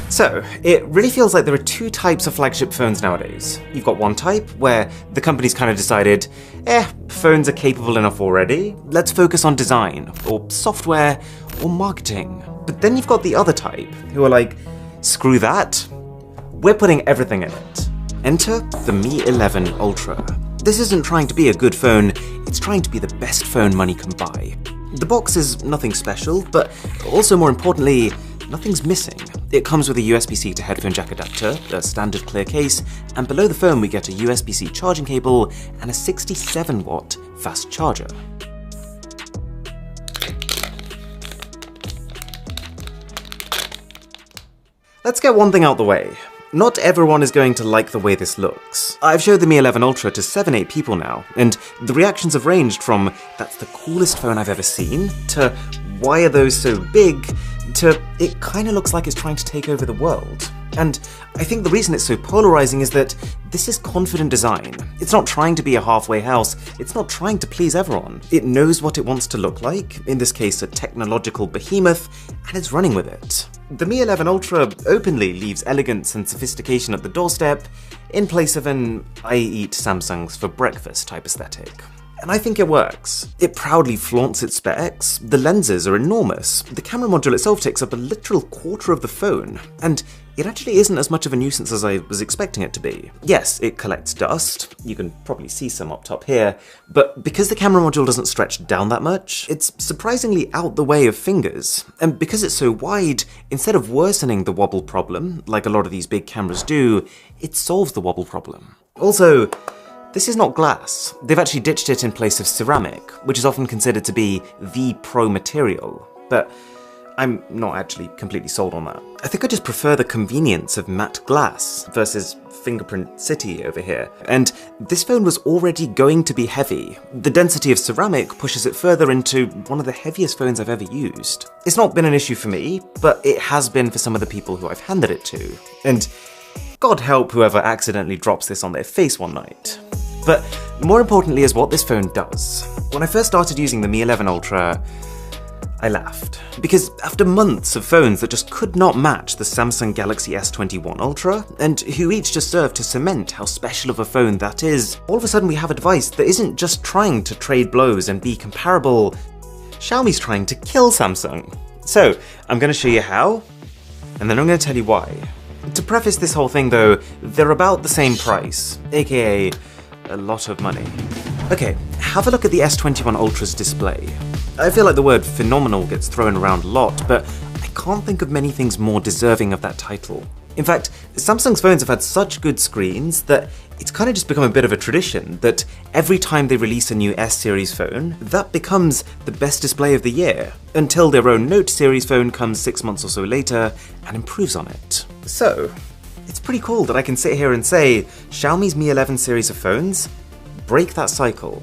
So, it really feels like there are two types of flagship phones nowadays. You've got one type, where the company's kind of decided, phones are capable enough already, let's focus on design, or software, or marketing. But then you've got the other type, who are like, screw that, we're putting everything in it. Enter the Mi 11 Ultra. This isn't trying to be a good phone, it's trying to be the best phone money can buy. The box is nothing special, but also more importantly, nothing's missing. It comes with a USB-C to headphone jack adapter, a standard clear case, and below the phone we get a USB-C charging cable and a 67-watt fast charger. Let's get one thing out the way. Not everyone is going to like the way this looks. I've showed the Mi 11 Ultra to 7-8 people now, and the reactions have ranged from "that's the coolest phone I've ever seen" to "why are those so big" to "it kinda looks like it's trying to take over the world." And I think the reason it's so polarizing is that this is confident design. It's not trying to be a halfway house, it's not trying to please everyone. It knows what it wants to look like, in this case a technological behemoth, and it's running with it. The Mi 11 Ultra openly leaves elegance and sophistication at the doorstep, in place of an "I eat Samsungs for breakfast" type aesthetic. And I think it works. It proudly flaunts its specs, the lenses are enormous, the camera module itself takes up a literal quarter of the phone, and it actually isn't as much of a nuisance as I was expecting it to be. Yes, it collects dust, you can probably see some up top here, but because the camera module doesn't stretch down that much, it's surprisingly out the way of fingers. And because it's so wide, instead of worsening the wobble problem, like a lot of these big cameras do, it solves the wobble problem. Also, this is not glass. They've actually ditched it in place of ceramic, which is often considered to be the pro material, but I'm not actually completely sold on that. I think I just prefer the convenience of matte glass versus Fingerprint City over here. And this phone was already going to be heavy. The density of ceramic pushes it further into one of the heaviest phones I've ever used. It's not been an issue for me, but it has been for some of the people who I've handed it to. And God help whoever accidentally drops this on their face one night. But more importantly is what this phone does. When I first started using the Mi 11 Ultra, I laughed. Because after months of phones that just could not match the Samsung Galaxy S21 Ultra, and who each just served to cement how special of a phone that is, all of a sudden we have a device that isn't just trying to trade blows and be comparable, Xiaomi's trying to kill Samsung. So, I'm going to show you how, and then I'm going to tell you why. To preface this whole thing though, they're about the same price, aka a lot of money. Okay, have a look at the S21 Ultra's display. I feel like the word phenomenal gets thrown around a lot, but I can't think of many things more deserving of that title. In fact, Samsung's phones have had such good screens that it's kind of just become a bit of a tradition that every time they release a new S-series phone, that becomes the best display of the year, until their own Note series phone comes 6 months or so later and improves on it. So, it's pretty cool that I can sit here and say Xiaomi's Mi 11 series of phones break that cycle,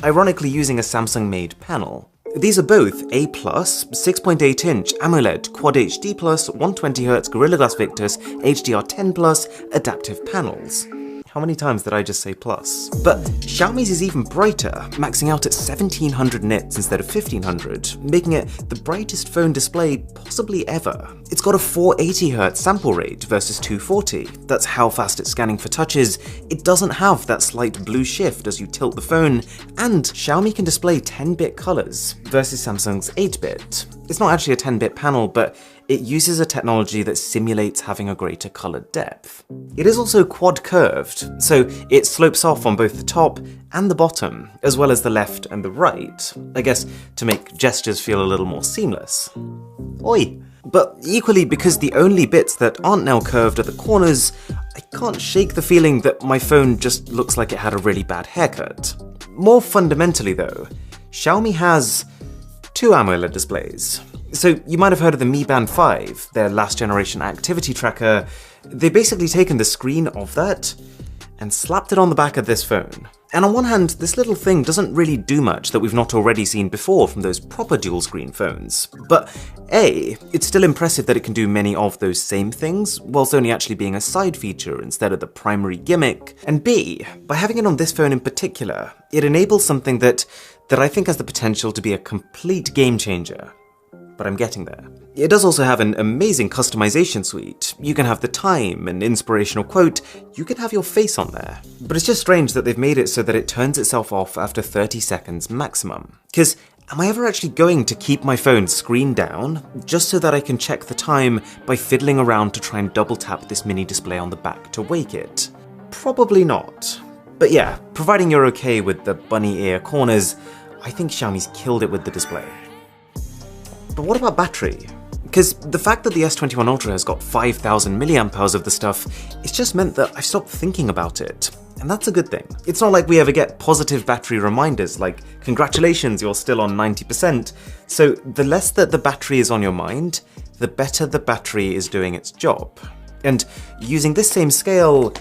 ironically using a Samsung-made panel. These are both A+, 6.8-inch AMOLED Quad HD+, 120Hz Gorilla Glass Victus HDR10+ adaptive panels. How many times did I just say plus? But Xiaomi's is even brighter, maxing out at 1700 nits instead of 1500, making it the brightest phone display possibly ever. It's got a 480Hz sample rate versus 240. That's how fast it's scanning for touches. It doesn't have that slight blue shift as you tilt the phone, and Xiaomi can display 10-bit colors versus Samsung's 8-bit. It's not actually a 10-bit panel, but it uses a technology that simulates having a greater color depth. It is also quad curved, so it slopes off on both the top and the bottom, as well as the left and the right, I guess to make gestures feel a little more seamless. Oi! But equally, because the only bits that aren't now curved are the corners, I can't shake the feeling that my phone just looks like it had a really bad haircut. More fundamentally though, Xiaomi has two AMOLED displays. So you might have heard of the Mi Band 5, their last generation activity tracker. They've basically taken the screen of that and slapped it on the back of this phone. And on one hand, this little thing doesn't really do much that we've not already seen before from those proper dual screen phones. But A, it's still impressive that it can do many of those same things, whilst only actually being a side feature instead of the primary gimmick. And B, by having it on this phone in particular, it enables something that I think has the potential to be a complete game changer. But I'm getting there. It does also have an amazing customization suite. You can have the time, an inspirational quote, you can have your face on there. But it's just strange that they've made it so that it turns itself off after 30 seconds maximum. Because am I ever actually going to keep my phone screen down just so that I can check the time by fiddling around to try and double tap this mini display on the back to wake it? Probably not. But yeah, providing you're okay with the bunny ear corners, I think Xiaomi's killed it with the display. But what about battery? Because the fact that the S21 Ultra has got 5000 mAh of the stuff, it's just meant that I've stopped thinking about it. And that's a good thing. It's not like we ever get positive battery reminders like, congratulations, you're still on 90%. So the less that the battery is on your mind, the better the battery is doing its job. And using this same scale,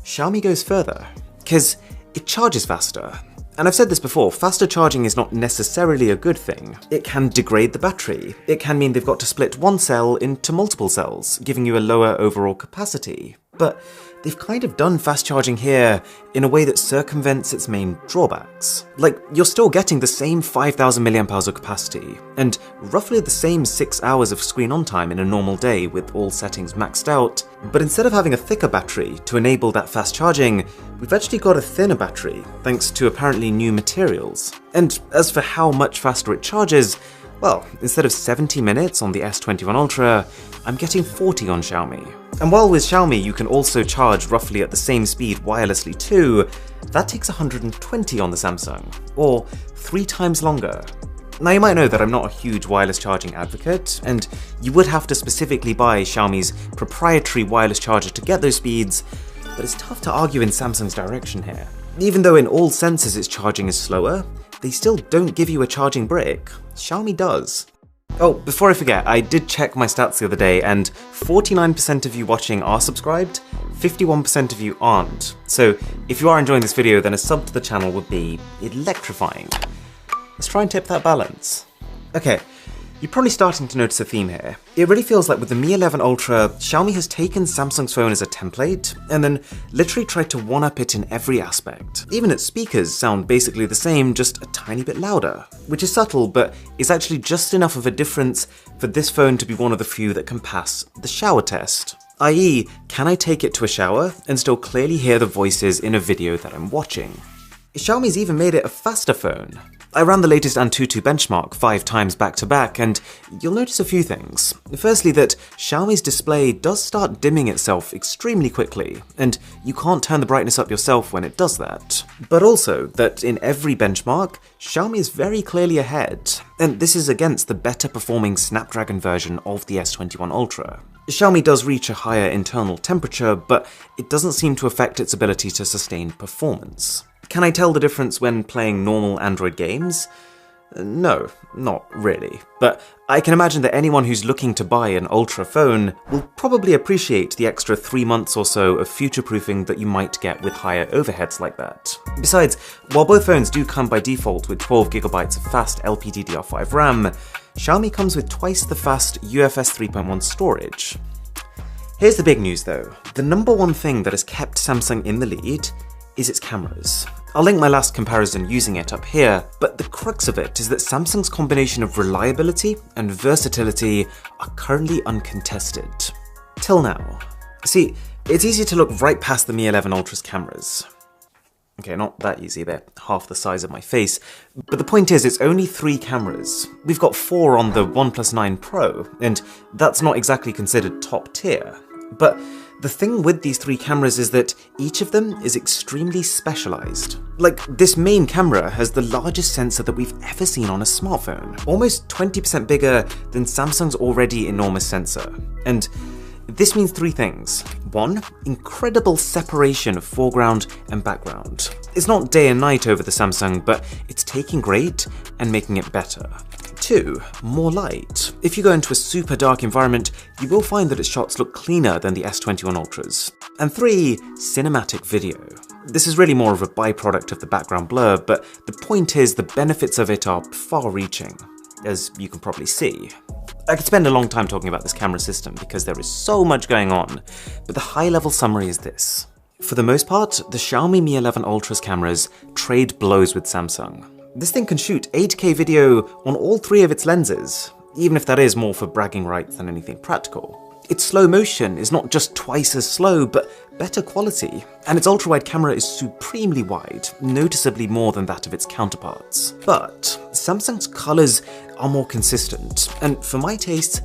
Xiaomi goes further, because it charges faster. And I've said this before, faster charging is not necessarily a good thing. It can degrade the battery. It can mean they've got to split one cell into multiple cells, giving you a lower overall capacity. But they've kind of done fast charging here in a way that circumvents its main drawbacks. Like, you're still getting the same 5000 mAh of capacity, and roughly the same 6 hours of screen on time in a normal day with all settings maxed out, but instead of having a thicker battery to enable that fast charging, we've actually got a thinner battery, thanks to apparently new materials. And as for how much faster it charges, well, instead of 70 minutes on the S21 Ultra, I'm getting 40 on Xiaomi. And while with Xiaomi you can also charge roughly at the same speed wirelessly too, that takes 120 on the Samsung, or 3 times longer. Now you might know that I'm not a huge wireless charging advocate, and you would have to specifically buy Xiaomi's proprietary wireless charger to get those speeds, but it's tough to argue in Samsung's direction here. Even though in all senses its charging is slower, they still don't give you a charging brick. Xiaomi does. Oh, before I forget, I did check my stats the other day, and 49% of you watching are subscribed, 51% of you aren't. So if you are enjoying this video, then a sub to the channel would be electrifying. Let's try and tip that balance. Okay, you're probably starting to notice a theme here. It really feels like with the Mi 11 Ultra, Xiaomi has taken Samsung's phone as a template, and then literally tried to one-up it in every aspect. Even its speakers sound basically the same, just a tiny bit louder, which is subtle, but is actually just enough of a difference for this phone to be one of the few that can pass the shower test. I.e., can I take it to a shower and still clearly hear the voices in a video that I'm watching? Xiaomi's even made it a faster phone. I ran the latest Antutu benchmark 5 times back to back, and you'll notice a few things. Firstly, that Xiaomi's display does start dimming itself extremely quickly, and you can't turn the brightness up yourself when it does that. But also, that in every benchmark, Xiaomi is very clearly ahead, and this is against the better performing Snapdragon version of the S21 Ultra. Xiaomi does reach a higher internal temperature, but it doesn't seem to affect its ability to sustain performance. Can I tell the difference when playing normal Android games? No, not really. But I can imagine that anyone who's looking to buy an Ultra phone will probably appreciate the extra 3 months or so of future-proofing that you might get with higher overheads like that. Besides, while both phones do come by default with 12GB of fast LPDDR5 RAM, Xiaomi comes with twice the fast UFS 3.1 storage. Here's the big news though. The number one thing that has kept Samsung in the lead is its cameras. I'll link my last comparison using it up here, but the crux of it is that Samsung's combination of reliability and versatility are currently uncontested. Till now. See, it's easy to look right past the Mi 11 Ultra's cameras. Okay, not that easy, they're half the size of my face, but the point is it's only 3 cameras. We've got 4 on the OnePlus 9 Pro, and that's not exactly considered top tier. But the thing with these 3 cameras is that each of them is extremely specialized. Like, this main camera has the largest sensor that we've ever seen on a smartphone, almost 20% bigger than Samsung's already enormous sensor. And this means 3 things. 1, incredible separation of foreground and background. It's not day and night over the Samsung, but it's taking great and making it better. 2, more light. If you go into a super dark environment, you will find that its shots look cleaner than the S21 Ultras. And 3, cinematic video. This is really more of a byproduct of the background blur, but the point is the benefits of it are far-reaching, as you can probably see. I could spend a long time talking about this camera system because there is so much going on, but the high-level summary is this. For the most part, the Xiaomi Mi 11 Ultra's cameras trade blows with Samsung. This thing can shoot 8K video on all 3 of its lenses. even if that is more for bragging rights than anything practical. Its slow motion is not just twice as slow, but better quality, and its ultra-wide camera is supremely wide, noticeably more than that of its counterparts. But Samsung's colours are more consistent, and for my taste,